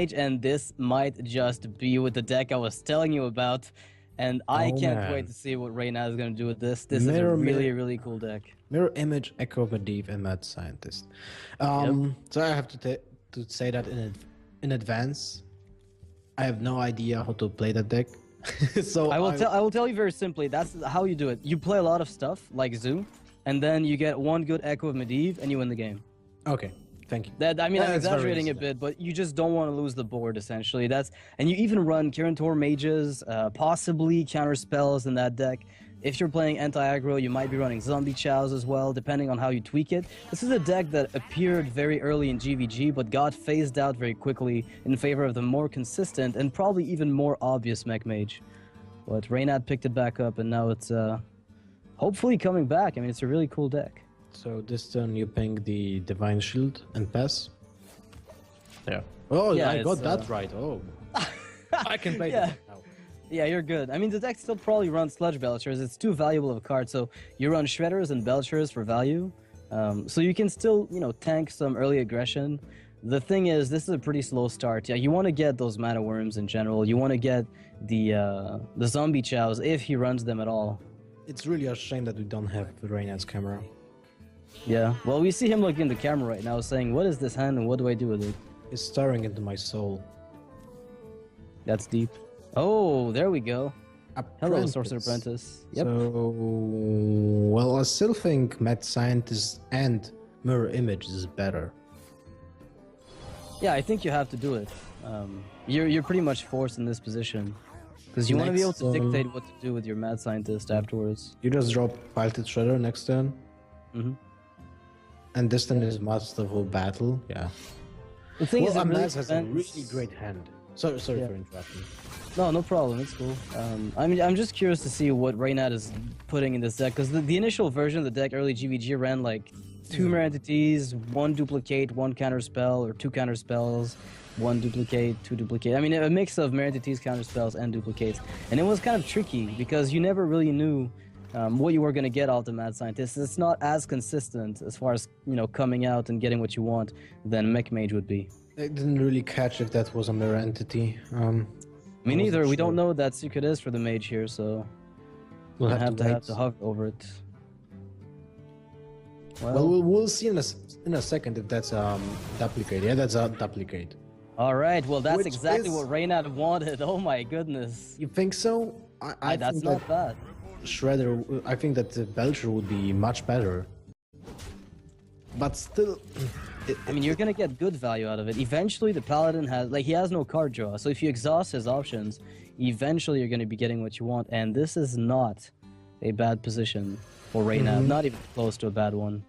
Mage, and this might just be with the deck I was telling you about. And I can't wait to see what Reynad is going to do with this. This is a really cool deck. Mirror Image, Echo Medivh, and Mad Scientist. So I have to say that in advance. I have no idea how to play that deck. So I will tell you very simply. That's how you do it. You play a lot of stuff like Zoo, and then you get one good Echo of Medivh, and you win the game. Okay, thank you. I'm exaggerating a bit, but you just don't want to lose the board. Essentially, and you even run Kirin Mages, possibly counter spells in that deck. If you're playing anti-aggro, you might be running Zombie Chows as well, depending on how you tweak it. This is a deck that appeared very early in GVG, but got phased out very quickly in favor of the more consistent and probably even more obvious Mech Mage. But Reynad picked it back up, and now it's hopefully coming back. I mean, it's a really cool deck. So this turn you ping the Divine Shield and pass? Yeah. Oh, yeah, I got that right. Oh. I can play that now. Yeah, you're good. I mean, the deck still probably runs Sludge Belchers. It's too valuable of a card, so you run Shredders and Belchers for value. So you can still, tank some early aggression. The thing is, this is a pretty slow start. Yeah, you want to get those Mana Worms in general. You want to get the Zombie Chows if he runs them at all. It's really a shame that we don't have Reynad's camera. Yeah, well, we see him looking in the camera right now saying, what is this hand and what do I do with it? It's staring into my soul. That's deep. Oh, there we go. Apprentice. Hello, Sorcerer Apprentice. Yep. So, well, I still think Mad Scientist and Mirror Image is better. Yeah, I think you have to do it. You're pretty much forced in this position. Because you want to be able to dictate what to do with your Mad Scientist afterwards. You just drop Piloted Shredder next turn. Mm-hmm. And this turn is Masterful Battle. Yeah. The thing is, Amaz has a really great hand. Sorry for interrupting. No problem. It's cool. I'm just curious to see what Reynad is putting in this deck, because the initial version of the deck, early GVG, ran like 2 Mirror Entities, 1 Duplicate, 1 Counter Spell, or 2 Counter Spells, 1 Duplicate, 2 Duplicate. I mean, a mix of Mirror Entities, Counter Spells, and Duplicates. And it was kind of tricky, because you never really knew what you were going to get out of Mad Scientist. It's not as consistent as far as, coming out and getting what you want than Mech Mage would be. I didn't really catch if that was a Mirror Entity. Me neither. We don't know what that secret is for the mage here, so we'll have to hover over it. Well, we'll see in a second if that's duplicate. Yeah, that's a duplicate. All right. Well, that's exactly what Reynad wanted. Oh my goodness. You think so? I that's think not bad. Shredder. I think that the Belcher would be much better. But still. I mean, you're gonna get good value out of it. Eventually, the Paladin he has no card draw, so if you exhaust his options, eventually you're gonna be getting what you want, and this is not a bad position for Reynad, not even close to a bad one.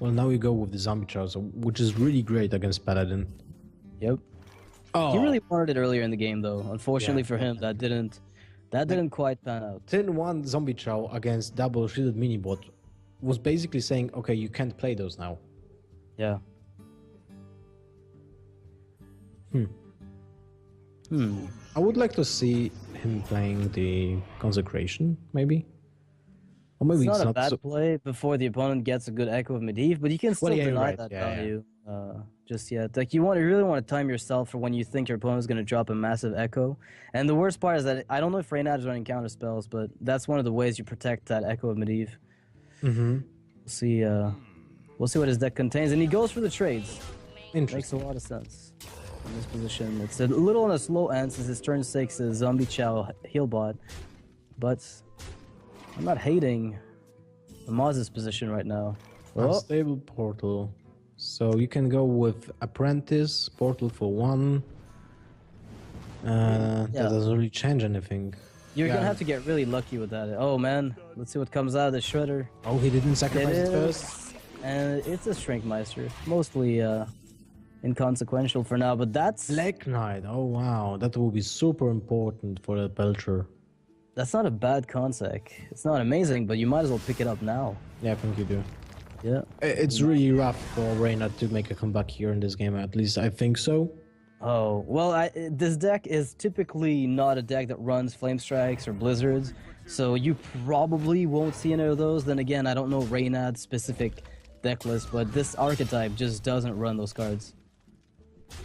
Well, now we go with the Zombie Chows, which is really great against Paladin. Yep. Oh. He really wanted it earlier in the game, though. Unfortunately for him, that didn't quite pan out. Turn 1 Zombie Chow against double shielded minibot was basically saying, okay, you can't play those now. Yeah. I would like to see him playing the Consecration, maybe. Or maybe it's not a bad play before the opponent gets a good Echo of Medivh, but you can still deny that value just yet. Like, you really want to time yourself for when you think your opponent's going to drop a massive Echo. And the worst part is that I don't know if Reynad is running counter spells, but that's one of the ways you protect that Echo of Medivh. We'll see what his deck contains, and he goes for the trades. Makes a lot of sense in this position. It's a little on a slow end since his turn 6 is Zombie Chow Healbot, but I'm not hating Amaz's position right now. Unstable Portal. So you can go with Apprentice, Portal for 1. That doesn't really change anything. You're gonna have to get really lucky with that. Oh man, let's see what comes out of the Shredder. Oh, he didn't sacrifice it first? And it's a Shrinkmeister. Mostly inconsequential for now, but that's... Black Knight, oh wow, that will be super important for the Belcher. That's not a bad consec. It's not amazing, but you might as well pick it up now. Yeah, I think you do. Yeah. It's really rough for Reynad to make a comeback here in this game, at least I think so. Oh, well, this deck is typically not a deck that runs Flame Strikes or Blizzards, so you probably won't see any of those. Then again, I don't know Reynad's specific deck list, but this archetype just doesn't run those cards.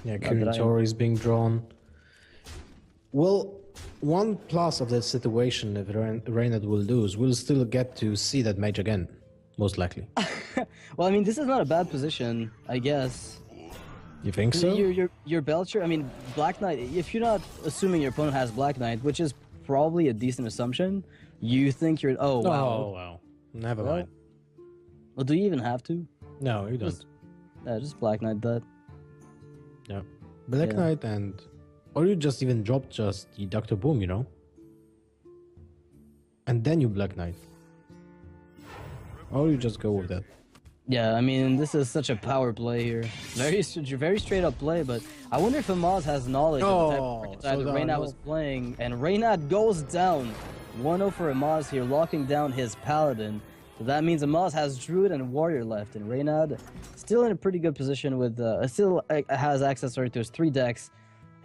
Yeah, Kirin is being drawn. Well, one plus of that situation, if Reynad will lose, we'll still get to see that mage again, most likely. Well, I mean, this is not a bad position, I guess. You think so? Your Belcher, I mean, Black Knight, if you're not assuming your opponent has Black Knight, which is probably a decent assumption, you think you're... Oh, wow. Oh, wow. Never mind. Well, do you even have to? No, you don't. Just Black Knight that. Yeah. Black Knight and... Or you just even drop just the Dr. Boom, you know? And then you Black Knight. Or you just go with that. Yeah, I mean, this is such a power play here. Very straight up play, but I wonder if Amaz has knowledge of the type of archetype that Reynad was playing. And Reynad goes down. 1-0 for Amaz here, locking down his Paladin. So that means Amaz has Druid and Warrior left, and Reynad still in a pretty good position with, still has access to his 3 decks.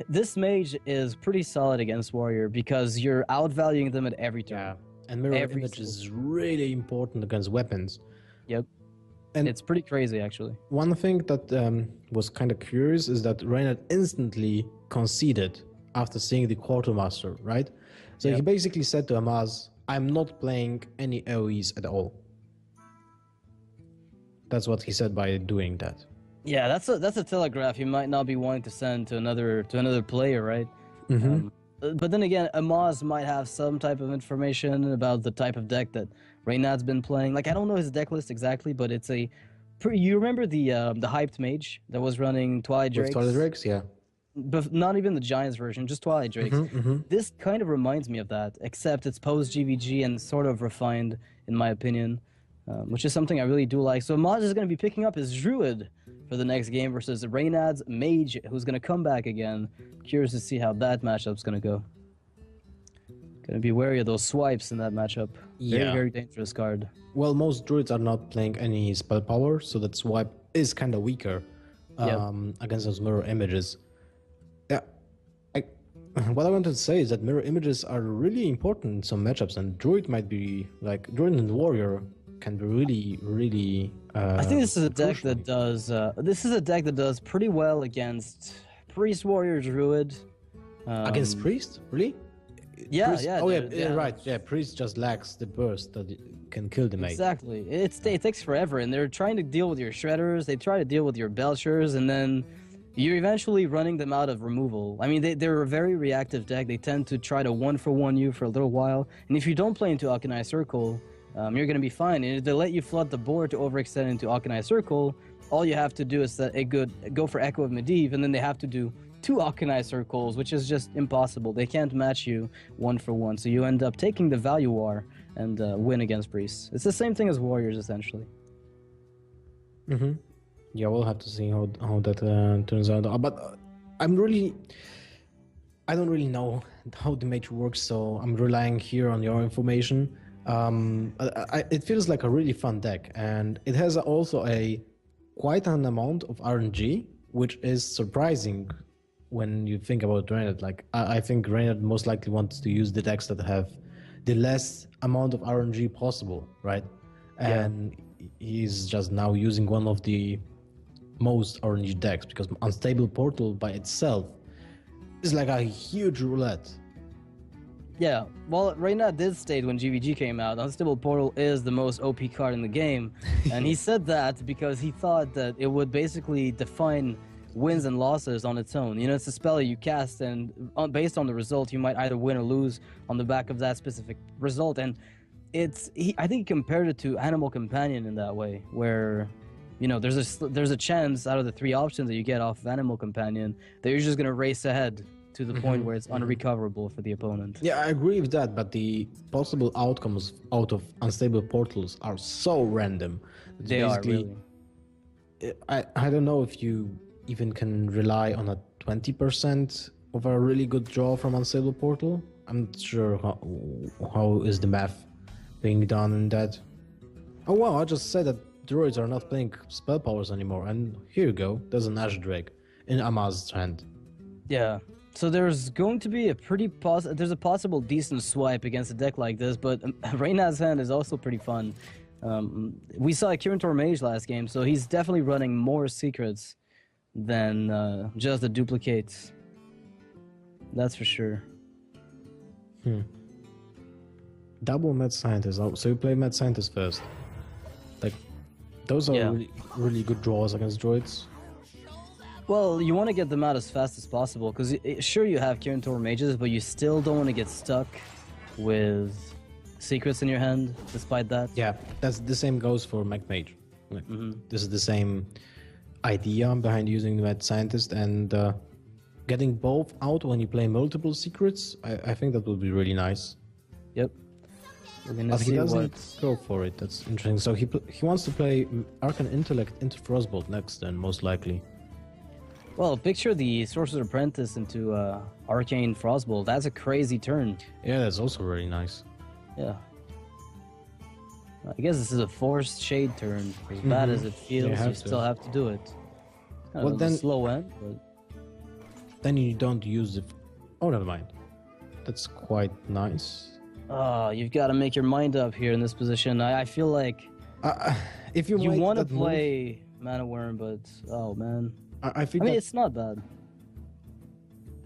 This mage is pretty solid against Warrior because you're outvaluing them at every turn. Yeah, and Mirror Image is really important against weapons. Yep. And it's pretty crazy, actually. One thing that was kind of curious is that Reynad instantly conceded after seeing the Quartermaster, right? So he basically said to Amaz, I'm not playing any AoEs at all. That's what he said by doing that. Yeah, that's a telegraph you might not be wanting to send to another player, right? Mm-hmm. But then again, Amaz might have some type of information about the type of deck that Reynad's been playing. Like, I don't know his deck list exactly, but it's a... You remember the hyped mage that was running Twilight Drakes? Twilight Drakes, yeah. But not even the Giants version, just Twilight Drakes. This kind of reminds me of that, except it's post-GVG and sort of refined, in my opinion, which is something I really do like. So Amaz is going to be picking up his Druid for the next game versus Reynad's Mage, who's going to come back again. Curious to see how that matchup's going to go. Going to be wary of those swipes in that matchup. Very, very dangerous card. Well, most Druids are not playing any spell power, so that swipe is kind of weaker against those mirror images. Yeah, what I wanted to say is that mirror images are really important in some matchups, and Druid might be, like, Druid and Warrior can be really, really... I think this is a deck that does pretty well against Priest, Warrior, Druid. Against Priest? Really? Yeah, Priest? yeah. Oh, yeah, right. Yeah, Priest just lacks the burst that can kill the mate. Exactly. It takes forever, and they're trying to deal with your Shredders, they try to deal with your Belchers, and then you're eventually running them out of removal. I mean, they're a very reactive deck. They tend to try to one-for-one you for a little while, and if you don't play into Akanai Circle, you're going to be fine. And if they let you flood the board to overextend into Akanai Circle, all you have to do is go for Echo of Medivh, and then they have to do 2 Akanai Circles, which is just impossible. They can't match you 1-for-1, so you end up taking the value war and win against Priests. It's the same thing as Warriors, essentially. Yeah, we'll have to see how that turns out. But I don't really know how the mage works, so I'm relying here on your information. It feels like a really fun deck, and it has also quite an amount of RNG, which is surprising when you think about Reynad. Like, I think Reynad most likely wants to use the decks that have the less amount of RNG possible, right? And he's just now using one of the most RNG decks, because Unstable Portal by itself is like a huge roulette. Yeah, well, Reynad did state when GVG came out, Unstable Portal is the most OP card in the game, and he said that because he thought that it would basically define wins and losses on its own. You know, it's a spell that you cast, and based on the result, you might either win or lose on the back of that specific result. And I think he compared it to Animal Companion in that way, where, you know, there's a chance out of the 3 options that you get off of Animal Companion that you're just gonna race ahead to the point where it's unrecoverable for the opponent. Yeah, I agree with that, but the possible outcomes out of Unstable Portals are so random. They are, really. I don't know if you even can rely on a 20% of a really good draw from Unstable Portal. I'm not sure how is the math being done in that. Oh wow, I just said that Druids are not playing spell powers anymore, and here you go, there's an Ash Drake in Amaz's hand. Yeah. So there's going to be there's a possible decent swipe against a deck like this, but Reynad's hand is also pretty fun. We saw Kirin Tor Mage last game, so he's definitely running more secrets than just the duplicates. That's for sure. Double Mad Scientist. Oh, so you play Mad Scientist first. Like, those are really, really good draws against droids. Well, you want to get them out as fast as possible, because sure you have Kirin Tor mages, but you still don't want to get stuck with secrets in your hand, despite that. Yeah, that's the same goes for Mech Mage. Like, this is the same idea behind using the Mad Scientist, and getting both out when you play multiple secrets, I think that would be really nice. Yep. But he doesn't go for it. That's interesting. So he wants to play Arcane Intellect into Frostbolt next, then, most likely. Well, picture the Sorcerer's Apprentice into Arcane Frostbolt. That's a crazy turn. Yeah, that's also really nice. Yeah. I guess this is a forced shade turn. As bad as it feels, you still have to do it. It's kind of a slow end, but... Then you don't use it. Oh, never mind. That's quite nice. Oh, you've got to make your mind up here in this position. I feel like... if you want to play Mana Worm, but... Oh, man. I mean, it's not bad.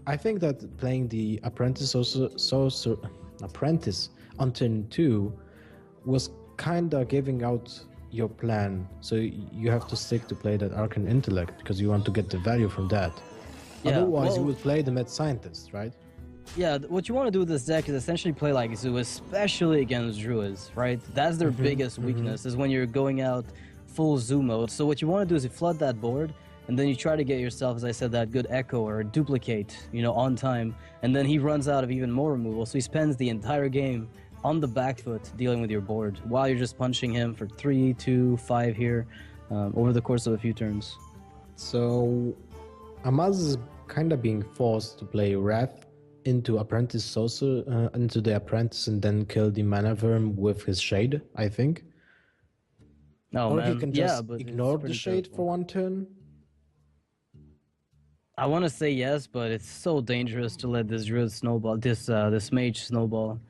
I think that playing the Apprentice Apprentice on turn 2 was kinda giving out your plan. So you have to stick to play that Arcane Intellect because you want to get the value from that. Yeah, otherwise, you would play the Mad Scientist, right? Yeah, what you want to do with this deck is essentially play like Zoo, especially against Druids, right? That's their biggest weakness, is when you're going out full Zoo mode. So what you want to do is you flood that board, and then you try to get yourself, as I said, that good Echo or duplicate, on time, and then he runs out of even more removal, so he spends the entire game on the back foot dealing with your board, while you're just punching him for 3, 2, 5 here, over the course of a few turns. So, Amaz is kind of being forced to play Wrath into Apprentice Sorcerer, into the Apprentice, and then kill the Mana Worm with his Shade, I think. Or he can just ignore the Shade for one turn. I want to say yes, but it's so dangerous to let this Druid snowball, this Mage snowball.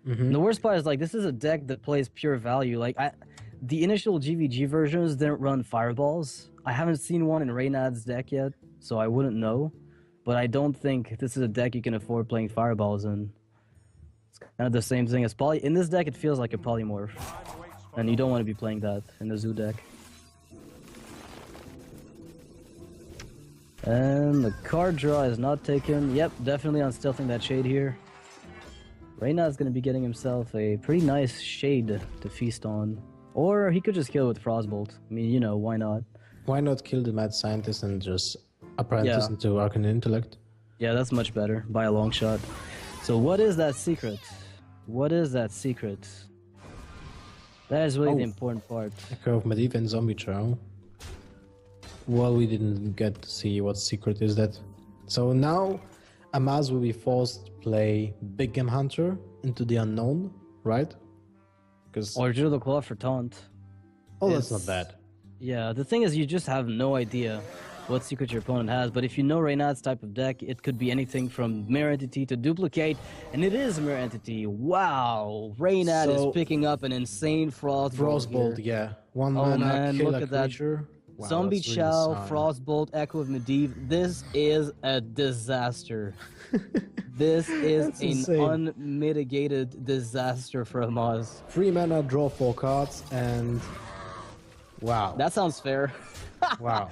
The worst part is, like, this is a deck that plays pure value. Like, the initial GVG versions didn't run Fireballs. I haven't seen one in Reynad's deck yet, so I wouldn't know. But I don't think this is a deck you can afford playing Fireballs in. It's kind of the same thing as Poly. In this deck, it feels like a Polymorph. And you don't want to be playing that in the Zoo deck. And the card draw is not taken. Yep, definitely on stealthing that Shade here. Reynad's going to be getting himself a pretty nice Shade to feast on. Or he could just kill with Frostbolt. I mean, why not? Why not kill the Mad Scientist and just Apprentice into Arcane Intellect? Yeah, that's much better, by a long shot. So what is that secret? What is that secret? That is really the important part. Echo of Medivh and Zombie Chow. Well, we didn't get to see what secret is that. So now Amaz will be forced to play Big Game Hunter into the unknown, right? Or Judo Claw for taunt. Oh, that's not bad. Yeah, the thing is, you just have no idea what secret your opponent has, but if you know Reynad's type of deck, it could be anything from Mirror Entity to Duplicate, and it is Mirror Entity. Wow, Reynad is picking up an insane Frostbolt. Yeah. One mana, kill look a at that. Creature. Wow, Zombie Chow, really Frostbolt, Echo of Medivh. This is a disaster. This is an unmitigated disaster for Amaz. 3 mana, draw 4 cards, and wow. That sounds fair. Wow.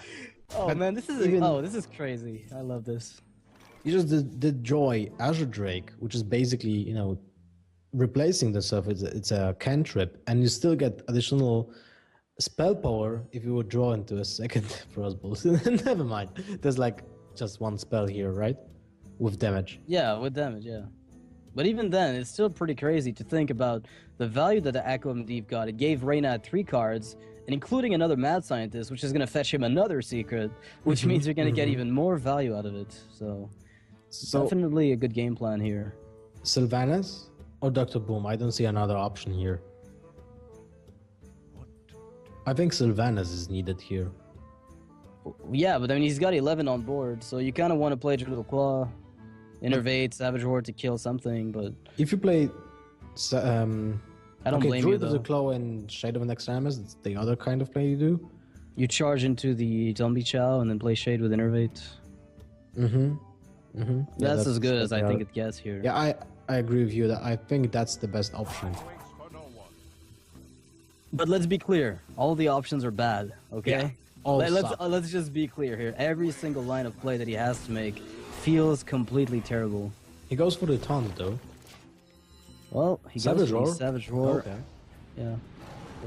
Oh man, this is this is crazy. I love this. You just did Joy Azure Drake, which is basically replacing the stuff. It's a cantrip, and you still get additional spell power if you would draw into a second Frostbolt. Never mind. There's like just one spell here, right? With damage. Yeah, with damage, yeah. But even then, it's still pretty crazy to think about the value that the Echo of Medivh got. It gave Reynad 3 cards, and including another Mad Scientist, which is going to fetch him another secret, which means you're going to get even more value out of it. So definitely a good game plan here. Sylvanas or Dr. Boom? I don't see another option here. I think Sylvanas is needed here. Yeah, but I mean, he's got 11 on board, so you kind of want to play Druid Claw, Innervate, Savage Horde to kill something, but... If you play... I don't blame you, though. Druid of the Claw and Shade of an Extremis, it's the other kind of play you do. You charge into the Zombie Chow and then play Shade with Innervate. That's as good as I think it gets here. Yeah, I agree with you that I think that's the best option. But let's be clear, all the options are bad, okay? Yeah, let's just be clear here. Every single line of play that he has to make feels completely terrible. He goes for the taunt though. Well, he goes for the Savage Roar. Okay. Yeah.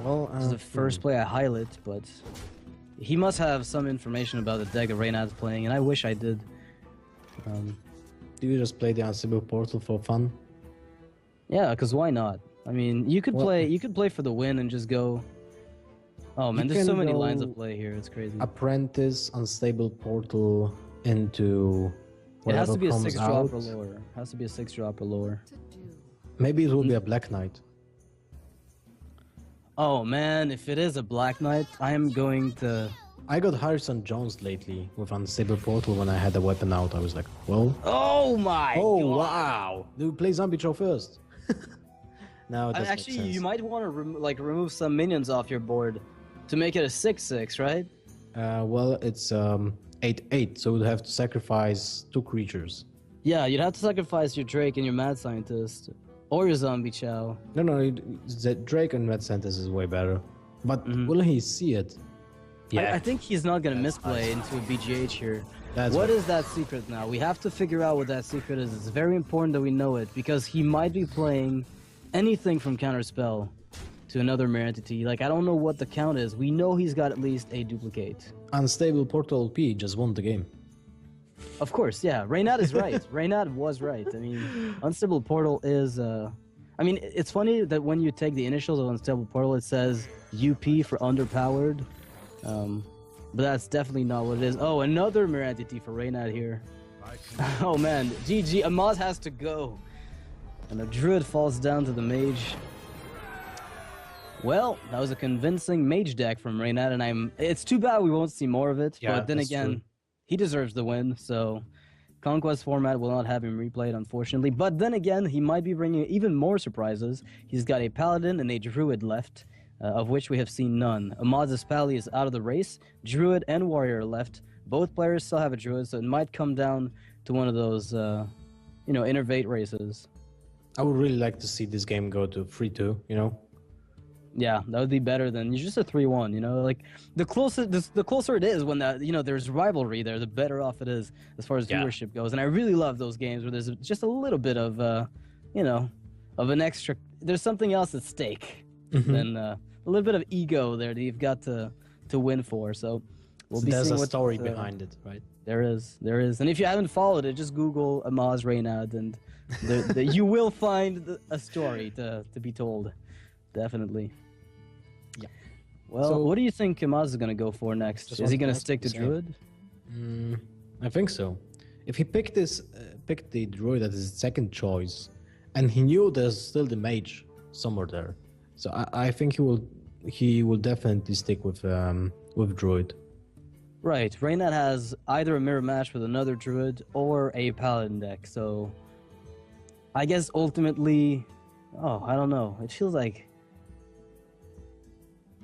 Well, this is the first play I highlight, but he must have some information about the deck that Reynad's playing, and I wish I did. Do you just play the Unstable Portal for fun? Yeah, because why not? I mean, you could play for the win and just go. Oh man, there's so many lines of play here. It's crazy. Apprentice, Unstable Portal into. It has to be a 6-drop or lower. Maybe it will be a Black Knight. Oh man, if it is a Black Knight, I am going to. I got Harrison Jones lately with Unstable Portal when I had the weapon out. I was like, well. Oh my! Oh God. wow! Do we play Zombie Chow first? No, it actually, you might want to remove some minions off your board to make it a 6/6, right? Well, it's 8/8, so we'd have to sacrifice 2 creatures. Yeah, you'd have to sacrifice your Drake and your Mad Scientist, or your Zombie Chow. No, the Drake and Mad Scientist is way better. But will he see it? Yeah, I think he's not gonna misplay into a BGH here. What is that secret now? We have to figure out what that secret is. It's very important that we know it, because he might be playing anything from Counterspell to another mirror entity. Like, I don't know what the count is. We know he's got at least a duplicate. Unstable Portal P just won the game. Of course, yeah. Reynad is right. Reynad was right. I mean, Unstable Portal is... I mean, it's funny that when you take the initials of Unstable Portal, it says UP for underpowered. But that's definitely not what it is. Oh, another mirror entity for Reynad here. Oh man, GG. Amaz has to go. And the Druid falls down to the Mage. Well, that was a convincing Mage deck from Reynad, and it's too bad we won't see more of it. Yeah, but then again, he deserves the win, so Conquest format will not have him replayed, unfortunately. But then again, he might be bringing even more surprises. He's got a Paladin and a Druid left, of which we have seen none. Amaz's Pally is out of the race. Druid and Warrior are left. Both players still have a Druid, so it might come down to one of those, innervate races. I would really like to see this game go to 3-2, you know? Yeah, that would be better than just a 3-1, you know? Like, the closer it is when there's rivalry there, the better off it is as far as viewership goes. And I really love those games where there's just a little bit of, of an extra... There's something else at stake than a little bit of ego there that you've got to win for. So we'll be there's seeing a story behind it, right? There is. And if you haven't followed it, just Google Amaz Reynad, and you will find a story to be told. Definitely. Yeah. Well, so, what do you think Amaz is going to go for next? Is he going to stick to Druid? I think so. If he picked the Druid as his second choice, and he knew there's still the Mage somewhere there, so I think he will definitely stick with Druid. Right. Reynad has either a mirror match with another Druid or a Paladin deck, so I guess ultimately, I don't know. It feels like...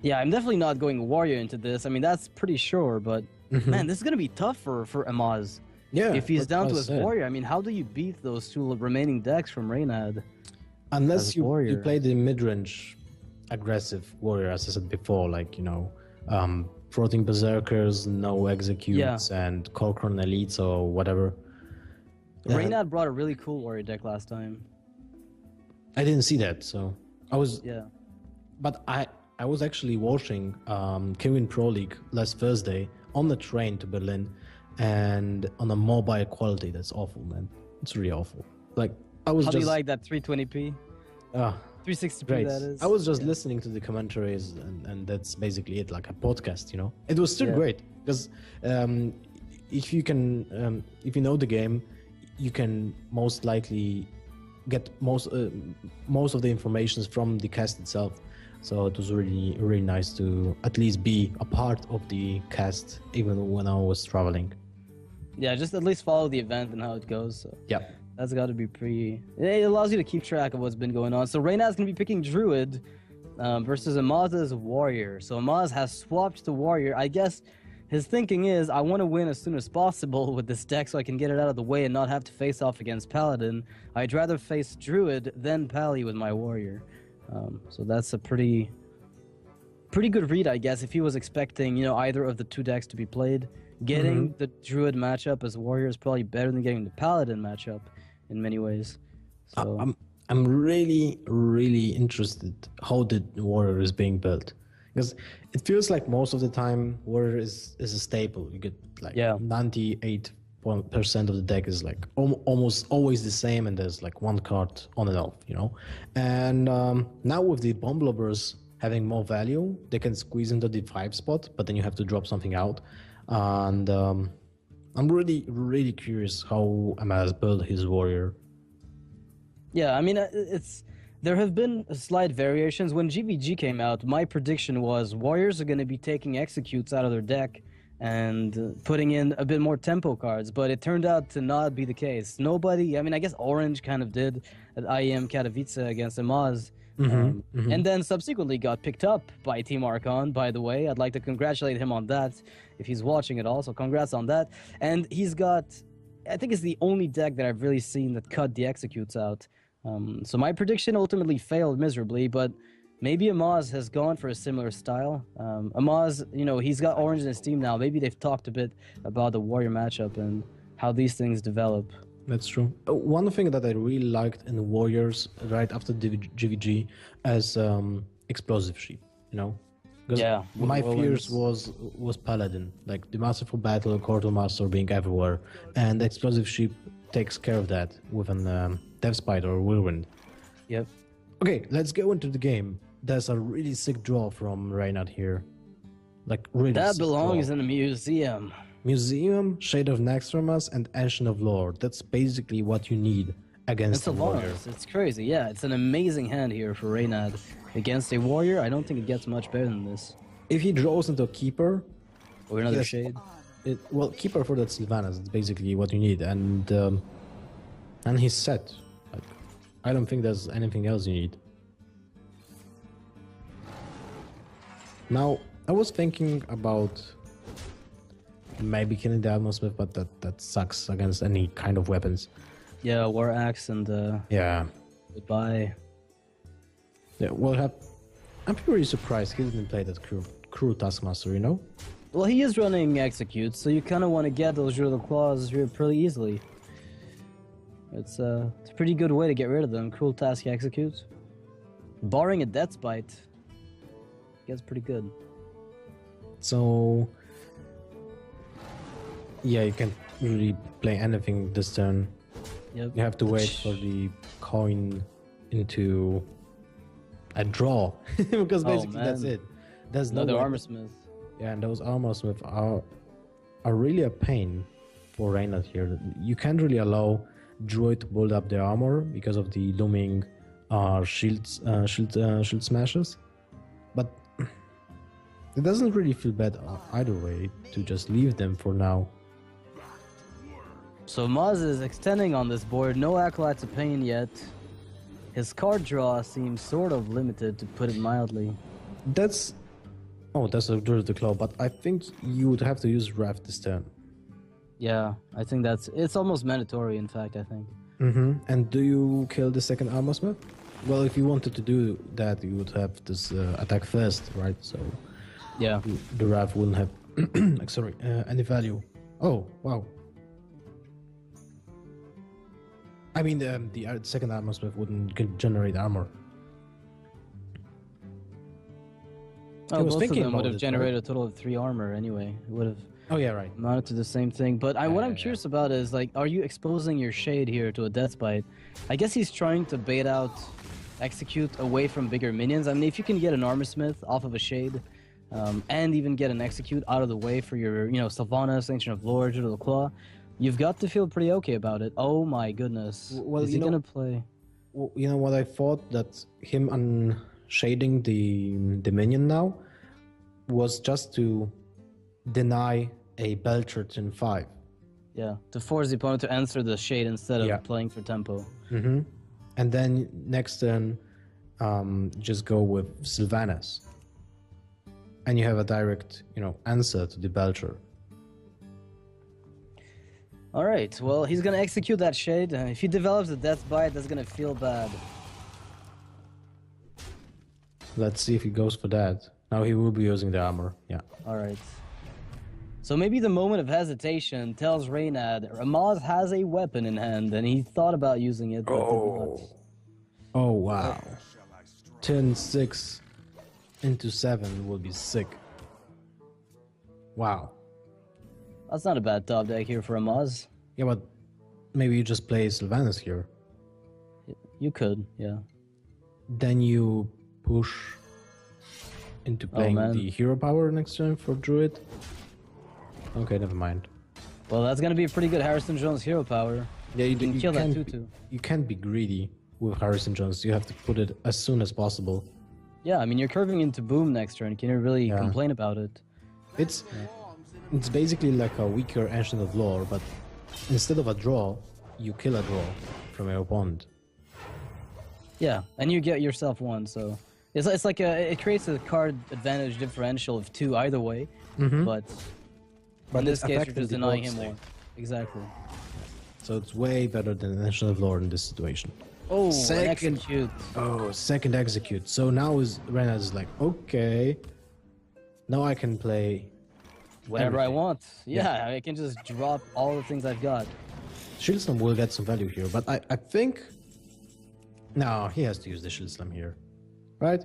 Yeah, I'm definitely not going Warrior into this. I mean, that's pretty sure, but man, this is going to be tough for Amaz. Yeah. If he's down to his Warrior, I mean, how do you beat those 2 remaining decks from Reynad? Unless you play the mid-range aggressive Warrior, as I said before, like, Floating Berserkers, no Executes, and Corcoran Elites or whatever. Reynad brought a really cool Warrior deck last time. I didn't see that, so I was... Yeah. But I was actually watching Kirin Pro League last Thursday on the train to Berlin, and on a mobile quality that's awful, man. It's really awful. Like, I was How do you like that 320p? 360p, great. that is. I was just listening to the commentaries, and that's basically it, like a podcast, It was still great, because if you know the game, you can most likely get most of the information from the cast itself. So it was really, really nice to at least be a part of the cast, even when I was traveling. Yeah, just at least follow the event and how it goes. So. Yeah. That's got to be pretty... It allows you to keep track of what's been going on. So Reynad's going to be picking Druid. versus Amaz's warrior. So Amaz has swapped the warrior. I guess his thinking is, I want to win as soon as possible with this deck so I can get it out of the way and not have to face off against Paladin. I'd rather face Druid than Pally with my warrior. So that's a pretty good read, I guess, if he was expecting, you know, either of the two decks to be played. Getting the Druid matchup as warrior is probably better than getting the Paladin matchup in many ways. So I'm really interested how the warrior is being built, because it feels like most of the time warrior is a staple. You get like 98% of the deck is like almost always the same, and there's like one card on and off, you know. And now with the bomb lobbers having more value, they can squeeze into the 5 spot, but then you have to drop something out. And I'm really curious how Amaz built his warrior. Yeah, I mean, there have been slight variations. When GVG came out, my prediction was warriors are going to be taking executes out of their deck and putting in a bit more tempo cards, but it turned out to not be the case. Nobody, I mean, I guess Orange kind of did at IEM Katowice against Amaz. And then subsequently got picked up by Team Archon, by the way. I'd like to congratulate him on that, if he's watching it all, so congrats on that. And he's got, I think it's the only deck that I've really seen that cut the executes out. So my prediction ultimately failed miserably, but maybe Amaz has gone for a similar style. Amaz, you know, he's got Orange in his team now. Maybe they've talked a bit about the warrior matchup and how these things develop. That's true. One thing that I really liked in Warriors right after GVG as explosive sheep, you know? Because my fears was Paladin, like the Masterful Battle, Cortal Master being everywhere, and explosive sheep takes care of that with an Death Spider or Whirlwind. Yep. Okay, let's go into the game. There's a really sick draw from Reynad here. Like really that sick belongs draw. in a museum. Museum, Shade of Nextremas, and Ancient of Lore. That's basically what you need against a warrior. It's crazy, yeah. It's an amazing hand here for Reynad. Against a warrior, I don't think it gets much better than this. If he draws into a Keeper... Or another Shade. Well, Keeper for that Sylvanas, that's basically what you need. And he's set. Like, I don't think there's anything else you need. Now, I was thinking about maybe killing the Atmosmith, but that sucks against any kind of weapons. Yeah, War Axe and yeah. Goodbye. Yeah, well, I'm pretty surprised he didn't play that cruel Taskmaster, you know? Well, he is running executes, so you kind of want to get those Jewel of Claws here pretty easily. It's a pretty good way to get rid of them. Cruel Task executes. Barring a Death's Bite, gets pretty good. So... yeah, you can't really play anything this turn. Yep. You have to wait for the coin into a draw. Because basically that's it. There's another no Armorsmith. Yeah, and those Armorsmith are really a pain for Reynad here. You can't really allow Druid to build up their armor because of the looming shield smashes. But it doesn't really feel bad either way to just leave them for now. So Maz is extending on this board. No Acolytes of Pain yet. His card draw seems sort of limited, to put it mildly. That's a Druid of the Claw, but I think you would have to use Wrath this turn. Yeah, I think it's almost mandatory, in fact, I think. And do you kill the second Armorsmith? Well, if you wanted to do that, you would have this attack first, right? So yeah, the Wrath wouldn't have any value. Oh, wow. I mean, the second Armorsmith wouldn't generate armor. Oh, both of them would have generated a total of 3 armor anyway. It would have amounted to the same thing. But what I'm curious about is, like, are you exposing your Shade here to a Death Bite? I guess he's trying to bait out Execute away from bigger minions. I mean, if you can get an Armorsmith off of a Shade, and even get an Execute out of the way for your, Sylvanas, Ancient of Lore, Jewel of the Claw, you've got to feel pretty okay about it. Oh my goodness. Well, is he going to play? Well, you know what, I thought that him unshading the minion now was just to deny a Belcher in 5. Yeah, to force the opponent to answer the Shade instead of playing for tempo. And then next turn, just go with Sylvanas. And you have a direct, answer to the Belcher. Alright, well, he's gonna execute that Shade. If he develops a Death Bite, that's gonna feel bad. Let's see if he goes for that. Now he will be using the armor, yeah. Alright. So maybe the moment of hesitation tells Reynad Amaz has a weapon in hand, and he thought about using it, but did not. Oh, wow. Turn 6 into 7 will be sick. Wow. That's not a bad top deck here for Amaz. Yeah, but maybe you just play Sylvanas here. You could, yeah. Then you push into playing the hero power next turn for Druid. Okay, never mind. Well, that's gonna be a pretty good Harrison Jones hero power. Yeah, you can kill that 2/2. You can't be greedy with Harrison Jones. You have to put it as soon as possible. Yeah, I mean, you're curving into Boom next turn. Can you really complain about it? It's basically like a weaker Ancient of Lore, but instead of a draw, you kill a draw from your opponent. Yeah, and you get yourself one, so it's like it creates a card advantage differential of 2 either way, but in this case you're just denying him one. Exactly. So it's way better than Ancient of Lore in this situation. Oh, second execute. Oh, second execute. So now Reynad is like, okay, now I can play whatever I want. Yeah, I can just drop all the things I've got. Shieldslam will get some value here, but I think... No, he has to use the Shieldslam here, right?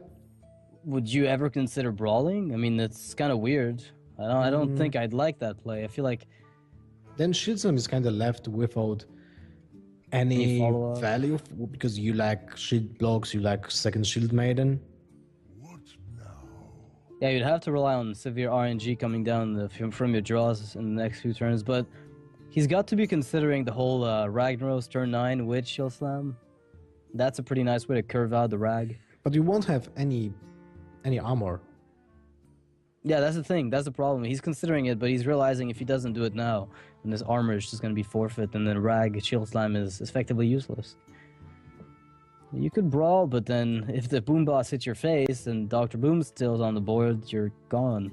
Would you ever consider brawling? I mean, it's kind of weird. I don't think I'd like that play. I feel like... Then Shieldslam is kind of left without any value, because you lack shield blocks, you lack second Shield Maiden. Yeah, you'd have to rely on severe RNG coming down from your draws in the next few turns, but he's got to be considering the whole Ragnaros turn 9 with Shield Slam. That's a pretty nice way to curve out the Rag. But you won't have any armor. Yeah, that's the thing. That's the problem. He's considering it, but he's realizing if he doesn't do it now, then his armor is just going to be forfeit, and then Rag Shield Slam is effectively useless. You could brawl, but then if the Boom Boss hits your face and Dr. Boom's still on the board, you're gone.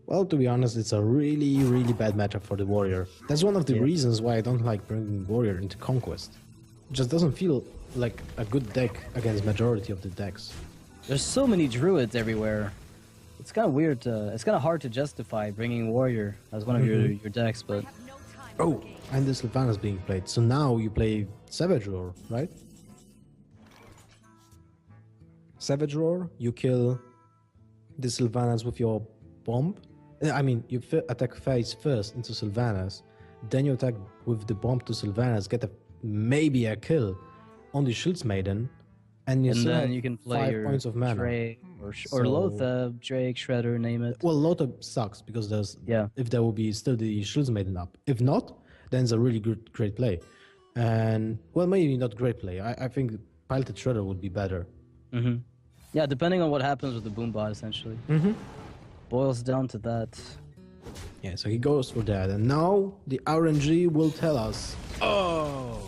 Well, to be honest, it's a really, really bad matchup for the Warrior. That's one of the reasons why I don't like bringing Warrior into Conquest. It just doesn't feel like a good deck against majority of the decks. There's so many Druids everywhere. It's kind of weird. It's kind of hard to justify bringing Warrior as one of your decks, but... Oh, and the Sylvanas being played. So now you play Savage Roar, right? Savage Roar, you kill the Sylvanas with your bomb. I mean, you attack face first into Sylvanas, then you attack with the bomb to Sylvanas, get maybe a kill on the Shields Maiden, and then you can play 5 your points of mana. Drake or Lothar, Drake, Shredder, name it. Well, Lothar sucks because there's if there will be still the Shields Maiden up. If not, then it's a really great play. And well, maybe not great play. I think Piloted Shredder would be better. Yeah, depending on what happens with the Boom Bot, essentially. Boils down to that. Yeah, so he goes for that, and now the RNG will tell us. Oh,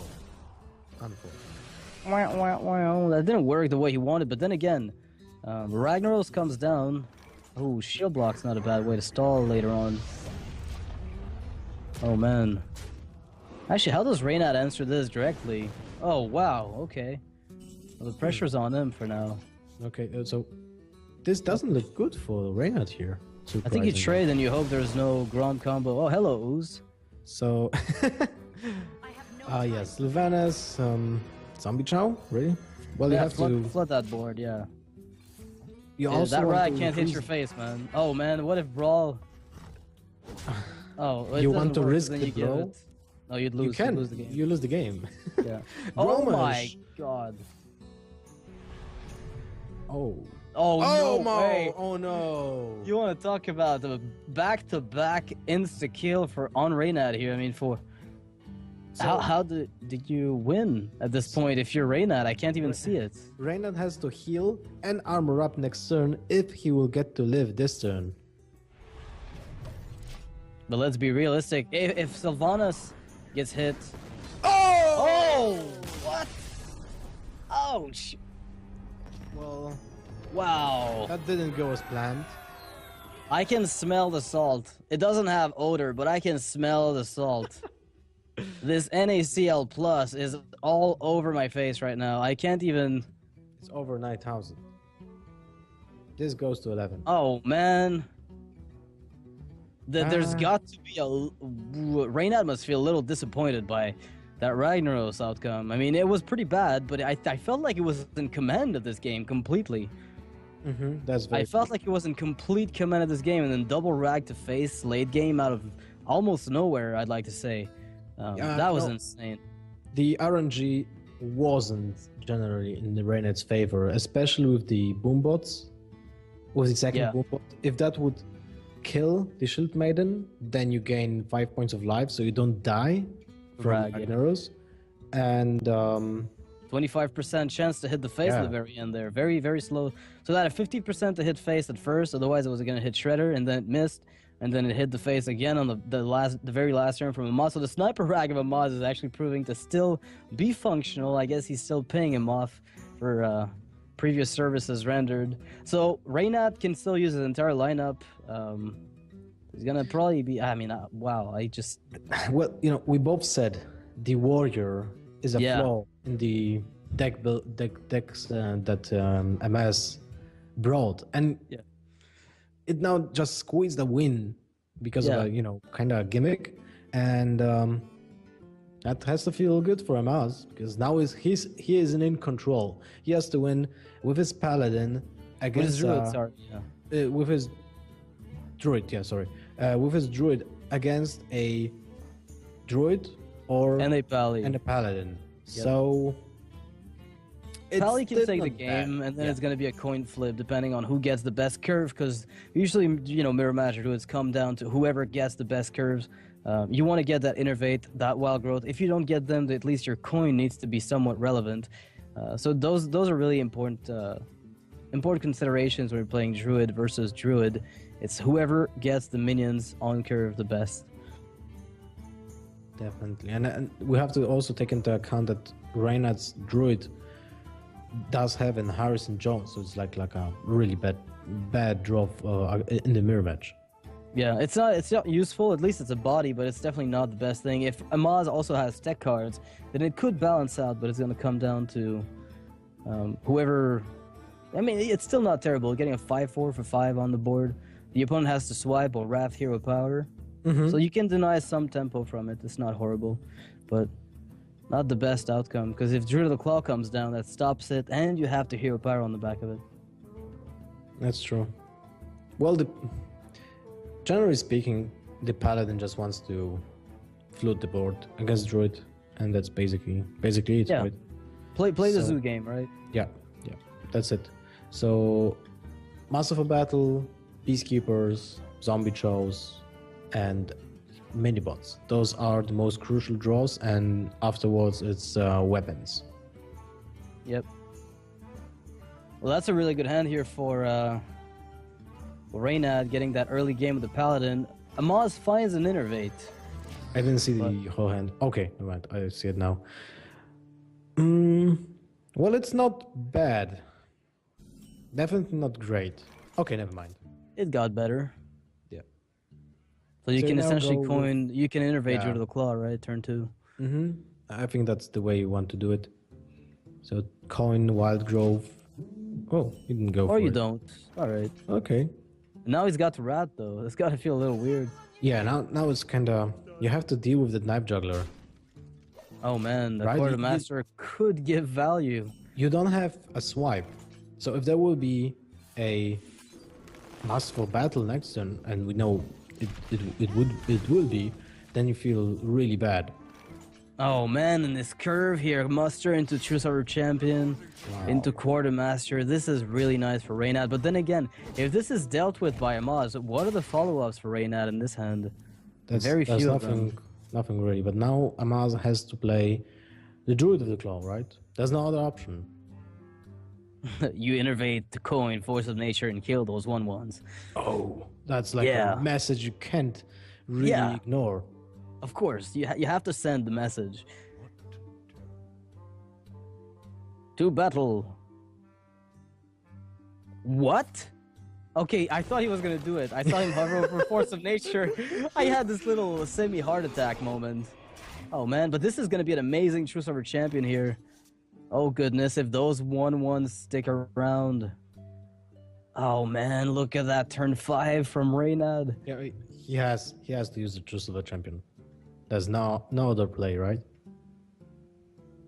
that didn't work the way he wanted, but then again, Ragnaros comes down. Oh, shield block's not a bad way to stall later on. Oh man. Actually, how does Reynad answer this directly? Oh wow, okay. Well, the pressure's on him for now. Okay, so this doesn't look good for Reynad here. I think you trade and you hope there's no Grand combo. Oh, hello, Ooze. So, yes, Sylvanas, Zombie Chow, really? Well, you have to flood that board, yeah. You also that Rag can't hit your face, man. Oh man, what if Brawl? Oh, you want to risk the draw? No, you'd lose. You can. Lose the game. You lose the game. Yeah. Oh my god. Oh. Oh no way. Oh no. You want to talk about the back-to-back insta-kill on Reynad here? I mean, how did you win at this point if you're Reynad? I can't even see it. Reynad has to heal and armor up next turn if he will get to live this turn. But let's be realistic. If Sylvanas gets hit... Oh! What? Oh, Well, Wow. that didn't go as planned. I can smell the salt. It doesn't have odor, but I can smell the salt. This NaCl plus is all over my face right now. I can't even... It's over 9,000. This goes to 11. Oh, man. There's got to be a... Reynad must feel a little disappointed by that Ragnaros outcome. I mean, it was pretty bad, but I felt like it was in command of this game completely. That's very I felt like it was in complete command of this game, and then double rag to face late game out of almost nowhere, I'd like to say. That was insane. The RNG wasn't generally in the Reynad's favor, especially with the boombots. With the second boombot. If that would kill the Shield Maiden, then you gain 5 points of life, so you don't die from Ragnaros. And 25% chance to hit the face at the very end there. Very, very slow. So that had a 50% to hit face at first, otherwise it was going to hit Shredder, and then it missed, and then it hit the face again on the very last turn from Amaz. So the sniper rag of Amaz is actually proving to still be functional. I guess he's still paying him off for previous services rendered. So Reynad can still use his entire lineup. He's going to probably be, I mean, wow, I just... Well, you know, we both said the warrior is a flaw in the decks that Amaz brought, and it now just squeezed a win because of a, you know, kind of gimmick, and that has to feel good for Amaz because now he is in control. He has to win with his paladin against with his druid. With his druid against a druid and a paladin. Yep. So Pally can take the game, and then it's going to be a coin flip depending on who gets the best curve, because usually, you know, mirror match druids come down to whoever gets the best curves. You want to get that innervate, that wild growth. If you don't get them, at least your coin needs to be somewhat relevant. So those are really important considerations when you're playing druid versus druid. It's whoever gets the minions on curve the best. Definitely, and we have to also take into account that Reynad's druid does have an Harrison Jones, so it's like a really bad draw in the mirror match. Yeah, it's not useful. At least it's a body, but it's definitely not the best thing. If Amaz also has tech cards, then it could balance out, but it's going to come down to whoever. I mean, it's still not terrible. Getting a 5/4 for 5 on the board. The opponent has to swipe or Wrath Hero Power. So you can deny some tempo from it. It's not horrible, but not the best outcome, because if Druid of the Claw comes down, that stops it, and you have to Hero Power on the back of it. That's true. Well, generally speaking, the Paladin just wants to float the board against Druid, and that's basically it, right? Play the zoo game, right? Yeah, that's it. So, Masterful Battle, Peacekeepers, Zombie Chows, and minibots. Those are the most crucial draws, and afterwards it's weapons. Yep. Well, that's a really good hand here for Reynad, getting that early game with the Paladin. Amaz finds an innervate. I didn't see the whole hand. Okay, right, I see it now. Well, it's not bad. Definitely not great. Okay, never mind. It got better. So you can essentially you can innervate Druid of the Claw, right? Turn 2. I think that's the way you want to do it. So coin, Wild Grove. Oh, you didn't go for it. Or you don't. Alright. Okay. Now he's got the rat, though. It's got to feel a little weird. Yeah, now it's kind of... You have to deal with the Knife Juggler. Oh man, the Quartermaster could give value. You don't have a swipe. So if there will be a Masterful Battle next turn, and we know it will be, then you feel really bad. Oh man, and this curve here, muster into True Sorrow Champion, into Quartermaster. This is really nice for Reynad. But then again, if this is dealt with by Amaz, what are the follow-ups for Reynad in this hand? Very few of them. Nothing really. But now Amaz has to play the Druid of the Claw, right? There's no other option. You innervate the coin, Force of Nature, and kill those 1/1s. Oh, that's like a message you can't really ignore. Of course, you have to send the message. To battle. What? Okay, I thought he was gonna do it. I saw him hover over Force of Nature. I had this little semi-heart attack moment. Oh man, but this is gonna be an amazing True Silver champion here. Oh goodness, if those 1-1s stick around. Oh man, look at that turn 5 from Reynad. Yeah, he has to use the True Silver champion. There's no other play, right?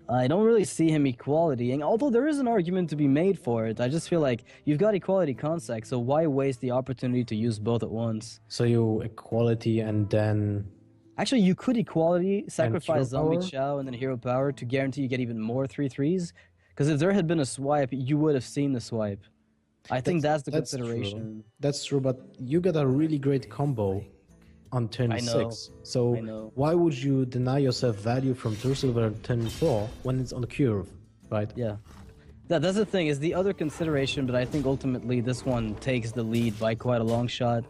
I don't really see him equalitying, although there is an argument to be made for it. I just feel like you've got equality consec, so why waste the opportunity to use both at once? So you equality and then... Actually, you could equality, sacrifice Zombie Chow and then Hero Power to guarantee you get even more 3-3s. Because if there had been a swipe, you would have seen the swipe. I think that's the consideration. True. That's true, but you got a really great combo on turn 6. So why would you deny yourself value from True Silver turn 4 when it's on the curve, right? Yeah. That's the thing, is the other consideration, but I think ultimately this one takes the lead by quite a long shot.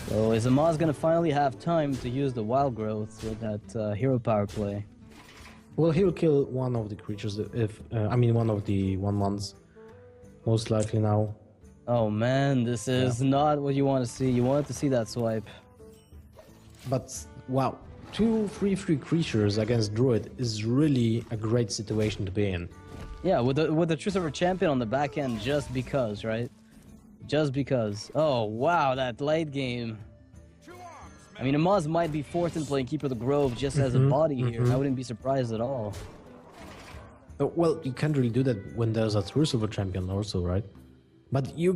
So is Amaz going to finally have time to use the Wild Growth with that Hero Power play? Well, he'll kill one of the creatures, one of the 1-1s, most likely now. Oh man, this is not what you want to see. You wanted to see that swipe. But, wow, 2 3/3 creatures against Druid is really a great situation to be in. Yeah, with the True Silver champion on the back end, just because, right? Just because. Oh, wow, that late game. I mean, Amaz might be fourth in playing Keeper of the Grove just as a body here. I wouldn't be surprised at all. Well, you can't really do that when there's a True Silver champion also, right? But you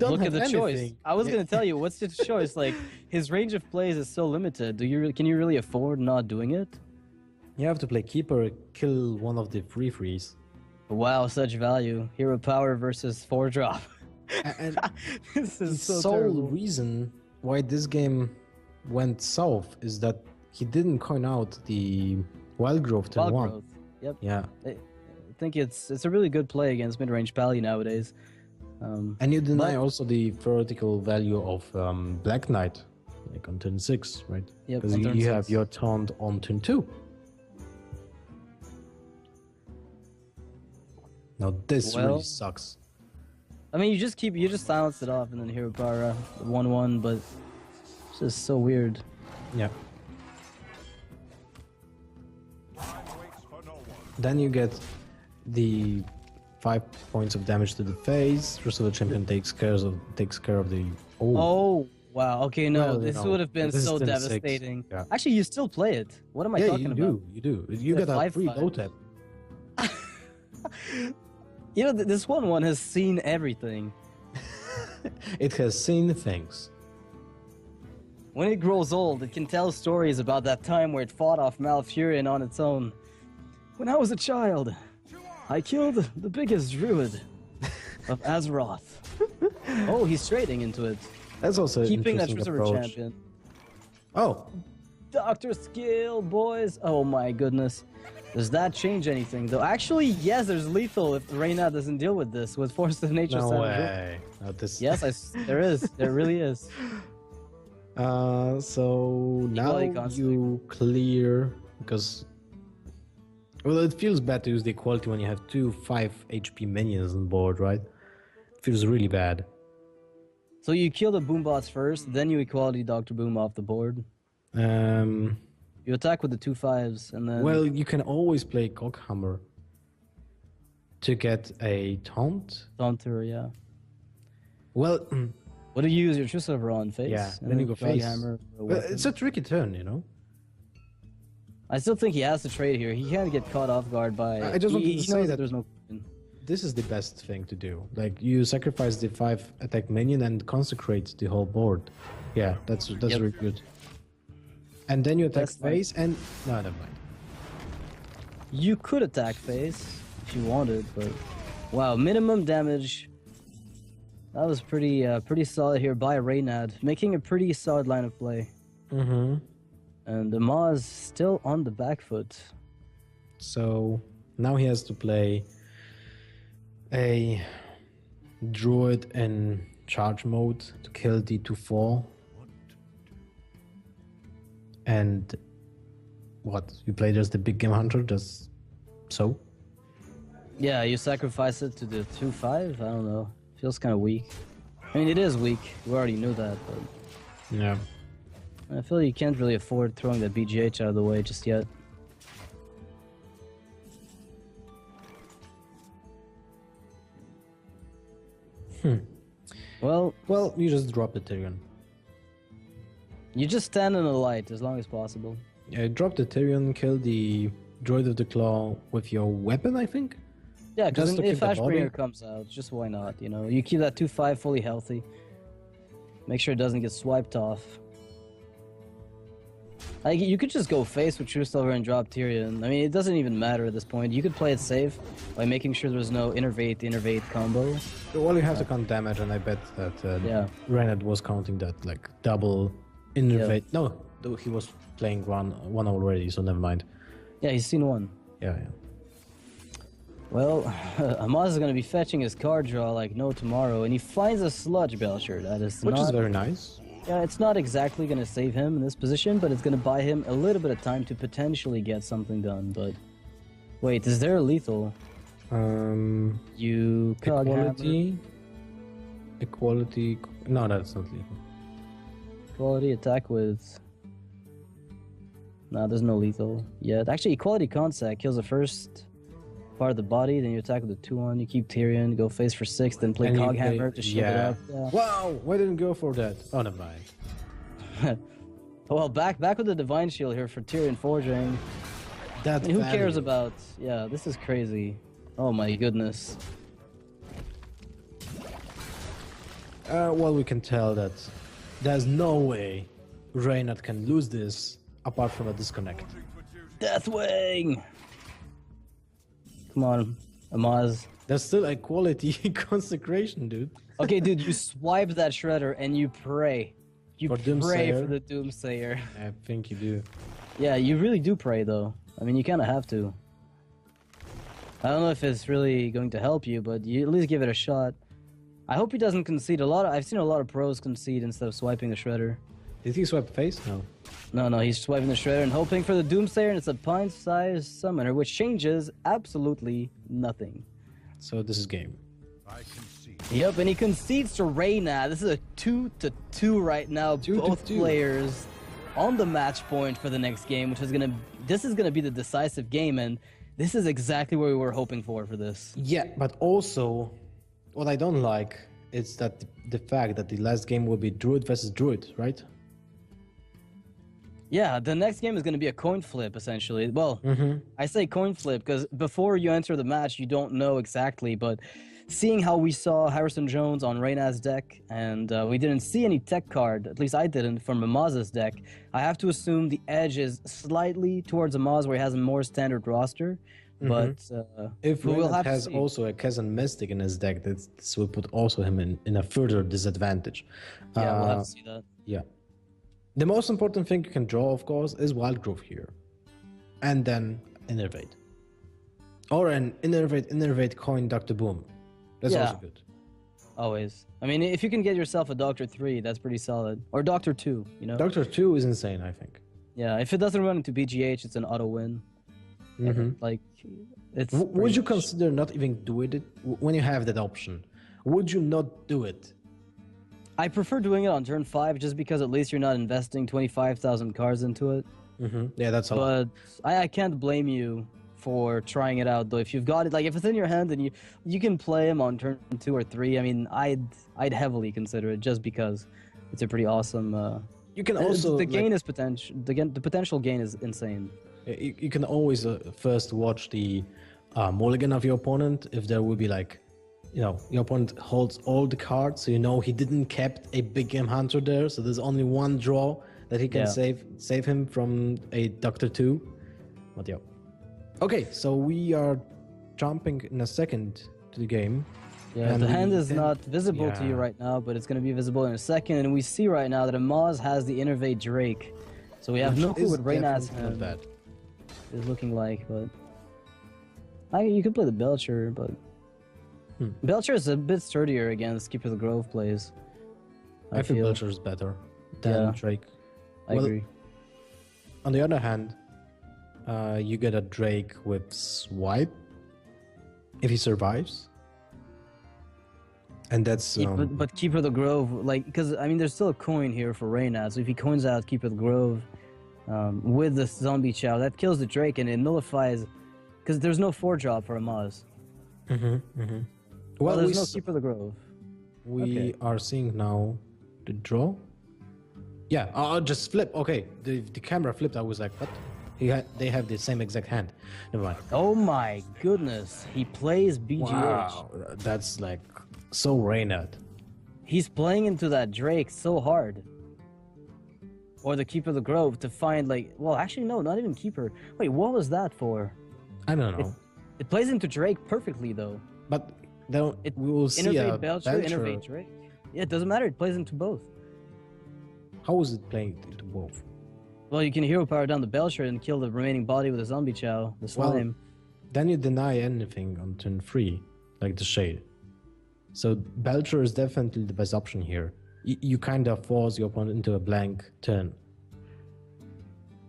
don't Look have at the anything. choice. I was going to tell you, what's the choice? Like, his range of plays is so limited. Can you really afford not doing it? You have to play Keeper, kill one of the 3/3s. Wow, such value. Hero Power versus 4-drop. And This is the so sole terrible. reason why this game went south is that he didn't coin out the Wild Growth turn 1. Growth. Yep. Yeah. I think it's a really good play against mid-range Pally nowadays. And you deny also the theoretical value of Black Knight, like on turn 6, right? Yep, because you have your taunt on turn 2. Now this really sucks. I mean, you just silence it off and then Hero Power 1-1, but it's just so weird. Yeah. Then you get the 5 points of damage to the face. True Silver champion takes care of the. Oh wow! Okay, no, Well, this would have been so devastating. Yeah. Actually, you still play it. What am I talking about? You do. You get a free low tap. You know, this 1-1 has seen everything. It has seen things. When it grows old, it can tell stories about that time where it fought off Malfurion on its own. When I was a child, I killed the biggest druid of Azeroth. Oh, he's trading into it. That's also keeping that True Silver champion. Oh. Dr. Skill, boys. Oh my goodness. Does that change anything, though? Actually, yes, there's lethal if Reynad doesn't deal with this, with Force of Nature. No way. Yes, there is. There really is. So now you clear, because... Well, it feels bad to use the equality when you have 2 5 HP minions on board, right? It feels really bad. So you kill the Boombots first, then you equality Dr. Boom off the board. You attack with the 2 5s, and then... Well, you can always play Cockhammer to get a taunt. Taunter, yeah. Well... What do you use your True Silver on? Face? Yeah, and then you go face. Hammer. Well, it's a tricky turn, you know? I still think he has to trade here. He can't get caught off guard by... I just wanted to say that there's no... This is the best thing to do. Like, you sacrifice the 5 attack minion and consecrate the whole board. Yeah, that's really good. And then you attack face and... No, never mind. You could attack face if you wanted, but... Wow, minimum damage. That was pretty solid here by Reynad, making a pretty solid line of play. Mm-hmm. And Amaz still on the back foot. So now he has to play a druid in charge mode to kill the 2/4. And what? You play just the big game hunter, just so? Yeah, you sacrifice it to the 2/5? I don't know. Feels kind of weak. I mean, it is weak. We already knew that, but Yeah. I feel you can't really afford throwing that BGH out of the way just yet. Well, you just drop the Tyrion. You just stand in the light as long as possible. Yeah, drop the Tyrion, kill the Droid of the Claw with your weapon, I think? Yeah, because if Ashbringer comes out, just why not, you know? You keep that 2-5 fully healthy. Make sure it doesn't get swiped off. Like, you could just go face with True Silver and drop Tyrion. I mean, it doesn't even matter at this point. You could play it safe by making sure there's no innervate combo. Well, you have to count damage, and I bet that Reynad was counting that, like, double innervate. Yeah. No, he was playing one already, so never mind. Yeah, he's seen one. Yeah. Well, Amaz is going to be fetching his card draw like no tomorrow, and he finds a Sludge Belcher. Which is very nice. Yeah, it's not exactly going to save him in this position, but it's going to buy him a little bit of time to potentially get something done. But wait, is there a lethal? You equality. No, that's not lethal. Equality attack with. No, there's no lethal yet. Actually, equality contact kills the first part of the body, then you attack with the 2-1. You keep Tyrion, go face for 6, then play Coghammer to shield it up. Yeah. Wow, why didn't go for that? Oh, never mind. Well, back with the Divine Shield here for Tyrion forging. That's who cares about? Yeah, this is crazy. Oh my goodness. Well, we can tell that there's no way Reynad can lose this apart from a disconnect. Deathwing! Come on, Amaz. There's still a quality consecration, dude. Okay, dude, you swipe that shredder and you pray. You pray for the Doomsayer. I think you do. Yeah, you really do pray, though. I mean, you kind of have to. I don't know if it's really going to help you, but you at least give it a shot. I hope he doesn't concede. I've seen a lot of pros concede instead of swiping the shredder. Did he swipe face? No. No, he's swiping the shredder and hoping for the Doomsayer, and it's a pint-sized summoner, which changes absolutely nothing. So this is game. Yep, and he concedes to Reynad. This is a 2-2 right now. Both players on the match point for the next game, which is this is gonna be the decisive game, and this is exactly what we were hoping for this. Yeah, but also, what I don't like is that the fact that the last game will be Druid versus Druid, right? Yeah, the next game is going to be a coin flip, essentially. Well, I say coin flip because before you enter the match, you don't know exactly, but seeing how we saw Harrison Jones on Reynad's deck, and we didn't see any tech card, at least I didn't, from Amaz's deck, I have to assume the edge is slightly towards Amaz where he has a more standard roster. But if Reynad has also a Kazan Mystic in his deck, this will put also him in a further disadvantage. Yeah, we'll have to see that. Yeah. The most important thing you can draw, of course, is Wild Growth here. And then Innervate. Or an Innervate coin Dr. Boom. That's also good. Always. I mean, if you can get yourself a Dr. 3, that's pretty solid. Or Dr. 2, you know? Dr. 2 is insane, I think. Yeah, if it doesn't run into BGH, it's an auto win. Like, it's... Would you consider not even doing it when you have that option? Would you not do it? I prefer doing it on turn 5 just because at least you're not investing 25,000 cards into it. Yeah, that's a lot. But I can't blame you for trying it out, though. If you've got it, like if it's in your hand, then you can play him on turn 2 or 3. I mean, I'd heavily consider it just because it's a pretty awesome. You can also the gain is potential. The potential gain is insane. You can always first watch the mulligan of your opponent if there will be like. You know, your opponent holds all the cards, so you know he didn't kept a big game hunter there, so there's only one draw that he can save him from a Dr. 2. But yeah. Okay, so we are jumping in a second to the game. Yeah, the hand is not visible to you right now, but it's going to be visible in a second, and we see right now that Amaz has the Innervate Drake. So we have no clue what Reynad's hand is looking like, but... you could play the Belcher, but... Belcher is a bit sturdier against Keeper of the Grove plays. I feel Belcher is better than Drake. I agree. On the other hand, you get a Drake with Swipe if he survives. And that's but Keeper of the Grove, like, because I mean, there's still a coin here for Reynad. So if he coins out Keeper of the Grove with the zombie chow, that kills the Drake and it nullifies, because there's no 4-drop for Amaz. Well, there's no Keeper of the Grove. We are seeing now the draw. Yeah, I'll just flip. Okay, the camera flipped. I was like, what? They have the same exact hand. Never mind. Oh my goodness, he plays BGH. Wow, that's like so Reynad. He's playing into that Drake so hard. Or the Keeper of the Grove to find, like, well, actually no, not even Keeper. Wait, what was that for? I don't know. It plays into Drake perfectly though. But then we will see Innervate Belcher, Innervate Drake. Yeah, it doesn't matter. It plays into both. How is it playing into both? Well, you can hero power down the Belcher and kill the remaining body with a zombie chow, the slime. Well, then you deny anything on turn 3, like the Shade. So Belcher is definitely the best option here. You kind of force your opponent into a blank turn.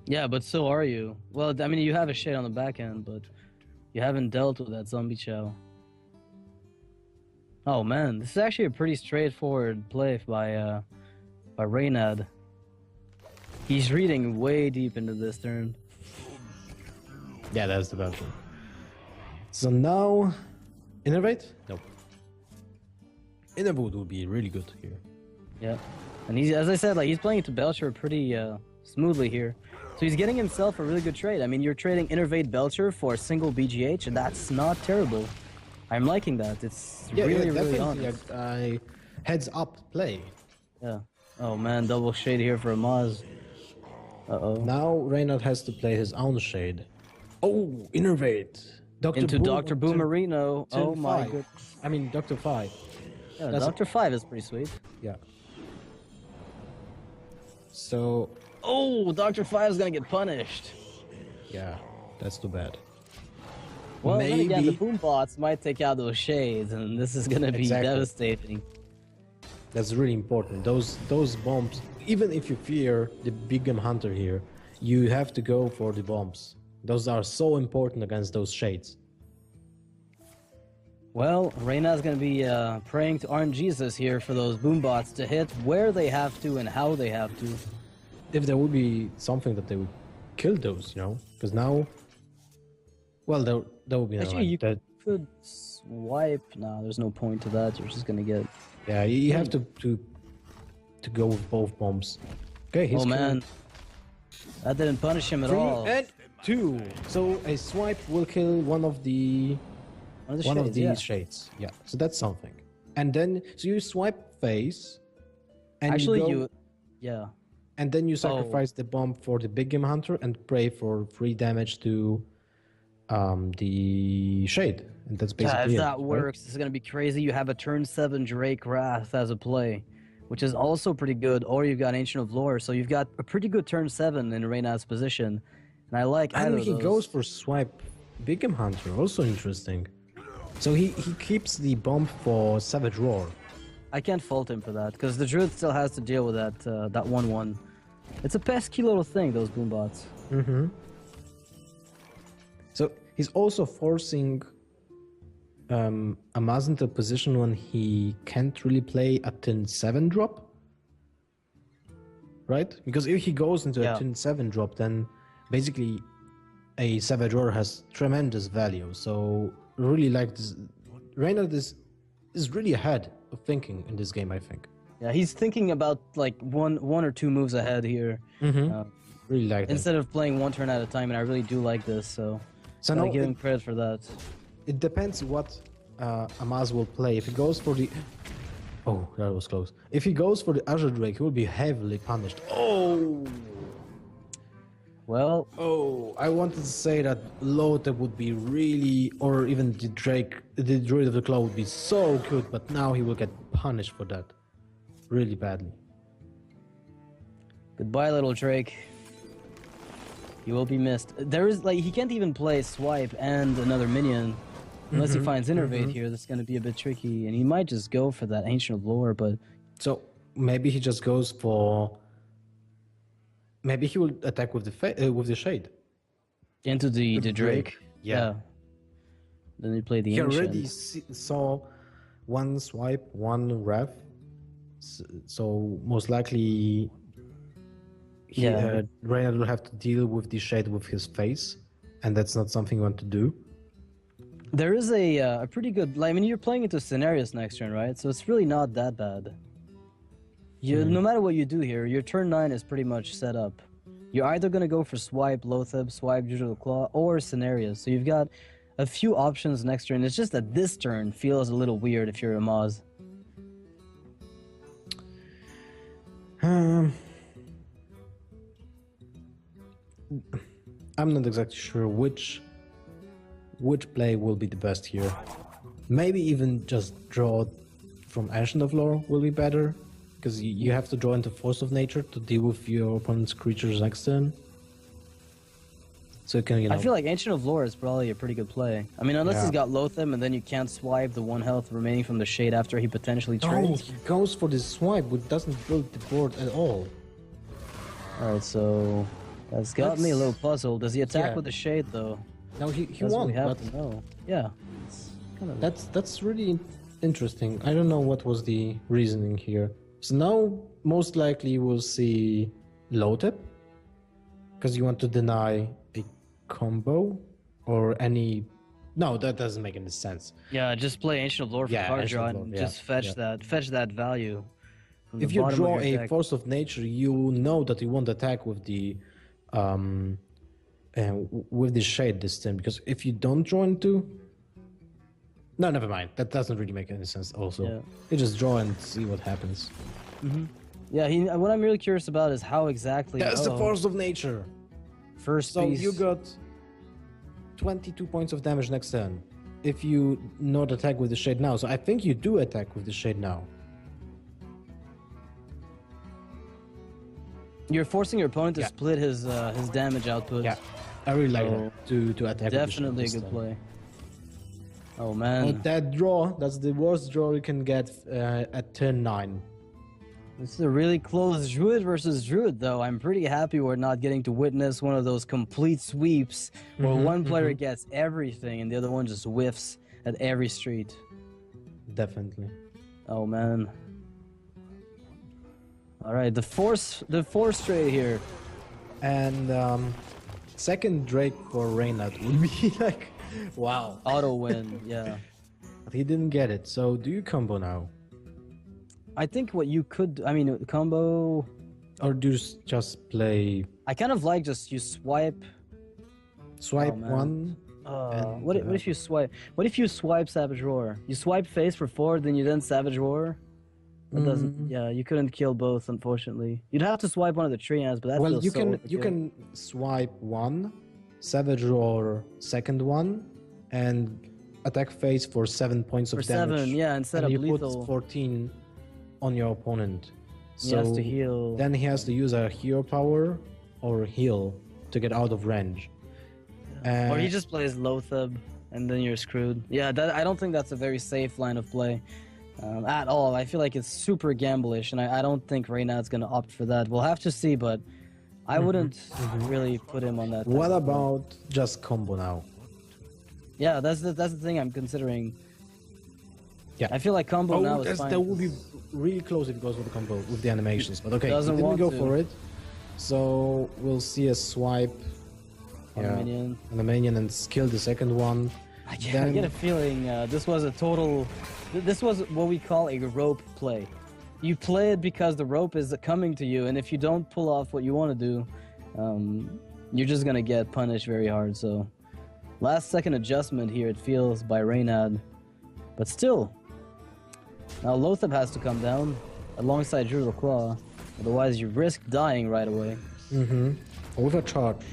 Yeah, but so are you. Well, I mean, you have a Shade on the back end, but you haven't dealt with that zombie chow. Oh man, this is actually a pretty straightforward play by Reynad. He's reading way deep into this turn. Yeah, that's the Belcher. So now, Innervate? Nope. Innervate would be really good here. Yeah, and he's, as I said, like, he's playing into Belcher pretty smoothly here. So he's getting himself a really good trade. I mean, you're trading Innervate Belcher for a single BGH, and that's not terrible. I'm liking that. It's really honest. A heads up play. Yeah. Oh man, double Shade here for Amaz. Uh-oh. Now Reynad has to play his own Shade. Oh, Innervate. Dr. Boomerino. Oh my god. I mean, Dr. 5. Yeah, Dr. 5 is pretty sweet. Yeah. So... Oh, Dr. 5 is gonna get punished. Yeah, that's too bad. Well, then again, the boom bots might take out those Shades, and this is gonna be devastating. That's really important. Those bombs, even if you fear the Big Game Hunter here, you have to go for the bombs. Those are so important against those Shades. Well, Reynad's gonna be praying to RNGesus here for those boom bots to hit where they have to and how they have to. If there would be something that they would kill those, you know, because now, well, there would be actually you could swipe. No, there's no point to that. You're just gonna get. Yeah, you have to go with both bombs. Okay, he's man, that didn't punish him at all. 3 and 2. So a swipe will kill one of the shades. Yeah, so that's something. And then so you swipe face, and yeah. And then you sacrifice the bomb for the Big Game Hunter and pray for 3 damage to the Shade. And that's basically if that works, this is going to be crazy. You have a turn 7 Drake Wrath as a play, which is also pretty good. Or you've got Ancient of Lore, so you've got a pretty good turn 7 in Reynad's position. And I like either And he goes for swipe Big Game Hunter, also interesting. So he keeps the bomb for Savage Roar. I can't fault him for that, because the Druid still has to deal with that 1-1. It's a pesky little thing, those boom bots. Mm-hmm. So he's also forcing Amaz into a position when he can't really play a turn 7 drop. Right? Because if he goes into a turn 7 drop, then basically a Savage Roar has tremendous value. So really like this. Reynad is really ahead of thinking in this game, I think. Yeah, he's thinking about like one or two moves ahead here. Really like that. Instead of playing one turn at a time, and I really do like this. So I give him credit for that. It depends what Amaz will play. If he goes for the... Oh, that was close. If he goes for the Azure Drake, he will be heavily punished. Oh! Well... Oh, I wanted to say that Lotte would be really... Or even the Drake, the Druid of the Claw would be so good, but now he will get punished for that. Really badly. Goodbye, little Drake. You will be missed. There is, like, he can't even play Swipe and another minion. Unless he finds Innervate here, that's going to be a bit tricky. And he might just go for that Ancient of Lore, but... So, maybe he just goes for... Maybe he will attack with the Shade. Into the Drake? Yeah. Then he play the Ancient. He already saw one swipe, one ref. So most likely, Reynad will have to deal with the shade with his face, and that's not something you want to do. There is a pretty good. I mean, you're playing into scenarios next turn, right? So it's really not that bad. No matter what you do here, your turn 9 is pretty much set up. You're either going to go for swipe, Loatheb, swipe, Digital Claw, or scenarios. So you've got a few options next turn. It's just that this turn feels a little weird if you're Amaz. I'm not exactly sure which play will be the best here. Maybe even just draw from Ancient of Lore will be better, because you have to draw into Force of Nature to deal with your opponent's creatures next turn. So you can, I feel like Ancient of Lore is probably a pretty good play. I mean, unless he's got Loatheb and then you can't swipe the 1 health remaining from the shade after he potentially trades. He goes for this swipe, which doesn't build the board at all. Alright, so that's got me a little puzzled. Does he attack with the shade though? No, he won't. We have to know. Yeah. That's really interesting. I don't know what was the reasoning here. So now most likely we'll see Loatheb, because you want to deny a combo or any. No, that doesn't make any sense. Yeah, just play Ancient of Lore for card draw and just fetch that value. If you draw a Force of Nature, you know that you won't attack with the shade this turn, because if you don't draw into. No, never mind. That doesn't really make any sense. Also, you just draw and see what happens. Yeah, what I'm really curious about is how exactly. That's the Force of Nature. First so piece. You got 22 points of damage next turn if you not attack with the shade now. So I think you do attack with the shade now. You're forcing your opponent to split his damage output. Yeah, I really like that to attack. Definitely a good play. Oh man. Oh, that draw, that's the worst draw you can get at turn 9. This is a really close Druid versus Druid, though. I'm pretty happy we're not getting to witness one of those complete sweeps where one player gets everything and the other one just whiffs at every street. Definitely. Oh man. All right, the force trade here. And second Drake for Reynad would be like, wow. Auto win, yeah. But he didn't get it, so do you combo now? I think what you could, I mean, combo... Or do you just play... I kind of like just you swipe... Swipe one... what if you swipe... What if you swipe Savage Roar? You swipe face for 4, then you then Savage Roar? That doesn't... Yeah, you couldn't kill both, unfortunately. You'd have to swipe one of the Trians, but that's well, you can swipe one, Savage Roar second one, and attack face for 7 points of damage. 7, yeah, and set up lethal. Put 14 on your opponent. So he has to heal. Then he has to use a hero power or heal to get out of range. Or he just plays Loatheb, and then you're screwed. Yeah, I don't think that's a very safe line of play at all. I feel like it's super gamblish, and I don't think Reynad's going to opt for that. We'll have to see, but I wouldn't really put him on that. What about just combo now? Yeah, that's the thing I'm considering. Yeah, I feel like combo now is fine. That would be really close if it goes with the combo with the animations, but okay, he didn't go for it. So we'll see a swipe on the minion. On the minion and kill the second one. I get a feeling this was a total. This was what we call a rope play. You play it because the rope is coming to you, and if you don't pull off what you want to do, you're just gonna get punished very hard. So, last second adjustment here, it feels, by Reynad, but still. Now Loatheb has to come down alongside Druidal Claw, otherwise you risk dying right away. With a charge.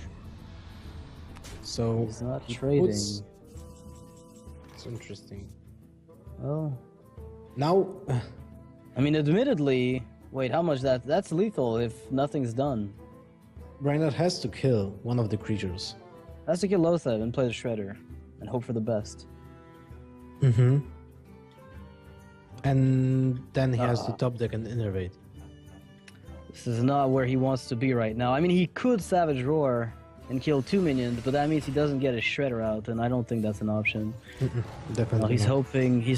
So he's not trading. It's interesting. Oh. Now, I mean, admittedly, wait, how much that's lethal if nothing's done. Reynad has to kill one of the creatures. Has to kill Loatheb and play the Shredder and hope for the best. And then he has to top deck and innervate. This is not where he wants to be right now. I mean, he could Savage Roar and kill 2 minions, but that means he doesn't get his Shredder out, and I don't think that's an option. Definitely. He's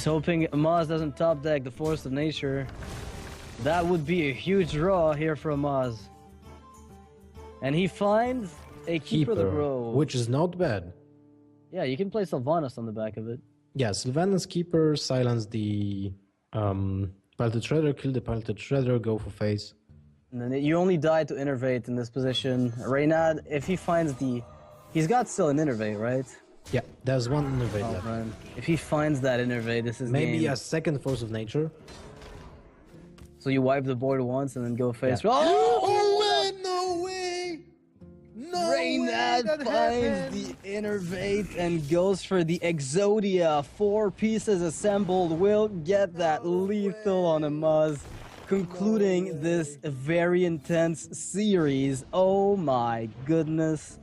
hoping Amaz doesn't top deck the Force of Nature. That would be a huge draw here for Amaz. And he finds a Keeper the Grove, which is not bad. Yeah, you can play Sylvanas on the back of it. Yeah, Sylvanas Keeper, silence the Piloted Shredder, kill the Piloted Shredder, go for face. And then you only die to Innervate in this position. Reynad, if he finds the... He's got still an Innervate, right? Yeah, there's one Innervate left. Man. If he finds that Innervate, this is maybe game. A second Force of Nature. So you wipe the board once and then go face... Yeah. Oh! No way! No Reynad finds the Innervate and goes for the Exodia. 4 pieces assembled will get that lethal on Amaz, concluding this very intense series. Oh my goodness.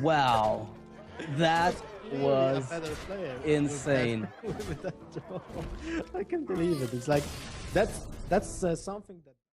Wow. That was insane. I can't believe it. It's like, that's something that...